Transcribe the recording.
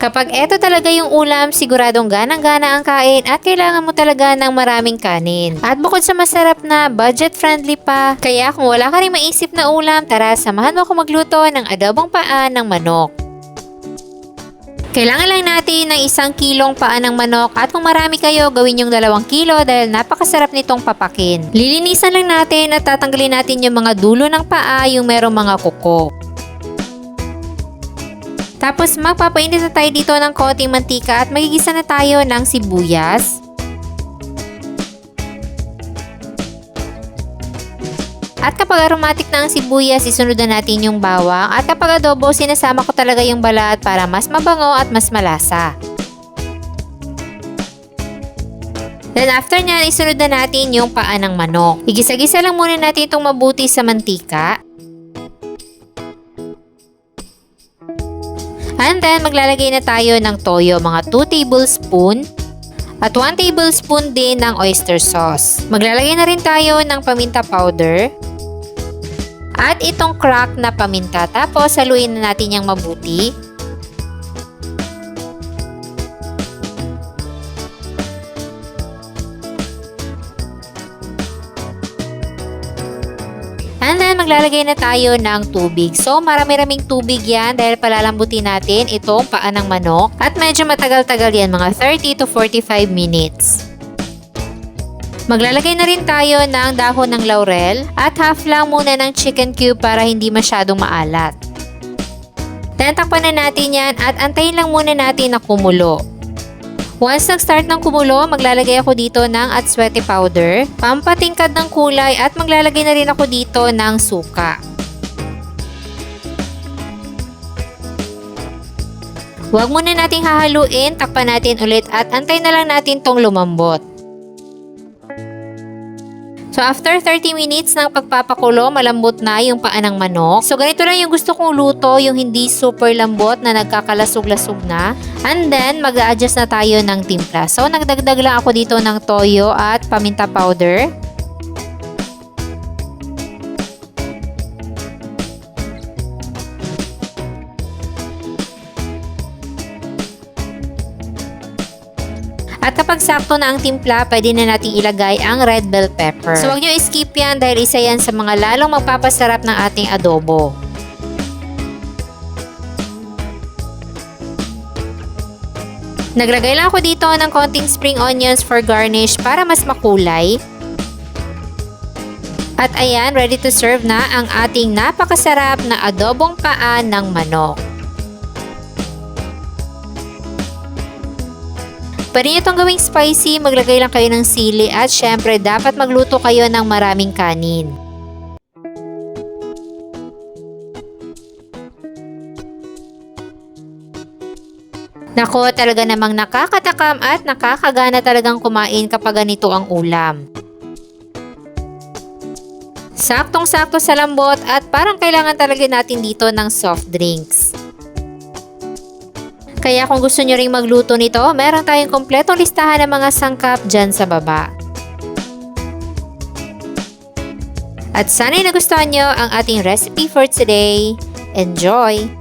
Kapag eto talaga yung ulam, siguradong ganang-gana ang kain at kailangan mo talaga ng maraming kanin. At bukod sa masarap na, budget-friendly pa. Kaya kung wala ka rin maisip na ulam, tara samahan mo ako magluto ng adobong paa ng manok. Kailangan lang natin ng 1 kilong paa ng manok at kung marami kayo, gawin yung 2 kilo dahil napakasarap nitong papakin. Lilinisan lang natin at tatanggalin natin yung mga dulo ng paa, yung merong mga kuko. Tapos magpapainit na tayo dito ng konting mantika at magigisa na tayo ng sibuyas. At kapag aromatic na ang sibuyas, isunod na natin yung bawang. At kapag adobo, sinasama ko talaga yung balat para mas mabango at mas malasa. Then after nyan, isunod na natin yung paa ng manok. Igisa-gisa lang muna natin itong mabuti sa mantika. And then, maglalagay na tayo ng toyo, mga 2 tablespoon at 1 tablespoon din ng oyster sauce. Maglalagay na rin tayo ng paminta powder at itong crack na paminta. Tapos, haluin na natin yung mabuti. And then, maglalagay na tayo ng tubig. So, marami-raming tubig yan dahil palalambutin natin itong paa ng manok. At medyo matagal-tagal yan, mga 30 to 45 minutes. Maglalagay na rin tayo ng dahon ng laurel at half lang muna ng chicken cube para hindi masyadong maalat. Then, takpan na natin yan at antayin lang muna natin na kumulo. Once nag-start ng kumulo, maglalagay ako dito ng atswete powder, pampatingkad ng kulay at maglalagay na rin ako dito ng suka. Huwag muna nating hahaluin, takpan natin ulit at antayin na lang natin tong lumambot. So after 30 minutes ng pagpapakulo, malambot na yung paa ng manok. So ganito lang yung gusto kong luto, yung hindi super lambot na nagkakalasog-lasog na. And then mag-a-adjust na tayo ng timpla. So nagdagdag lang ako dito ng toyo at paminta powder. At kapag sakto na ang timpla, pwede na nating ilagay ang red bell pepper. So huwag nyo skip yan dahil isa yan sa mga lalong magpapasarap ng ating adobo. Naglagay lang ako dito ng konting spring onions for garnish para mas makulay. At ayan, ready to serve na ang ating napakasarap na adobong paa ng manok. Pwede nyo itong gawing spicy, maglagay lang kayo ng sili at syempre dapat magluto kayo ng maraming kanin. Nako, talaga namang nakakatakam at nakakagana talagang kumain kapag ganito ang ulam. Saktong-sakto sa lambot at parang kailangan talaga natin dito ng soft drinks. Kaya kung gusto nyo ring magluto nito, meron tayong kompletong listahan ng mga sangkap dyan sa baba. At sana'y nagustuhan nyo ang ating recipe for today. Enjoy!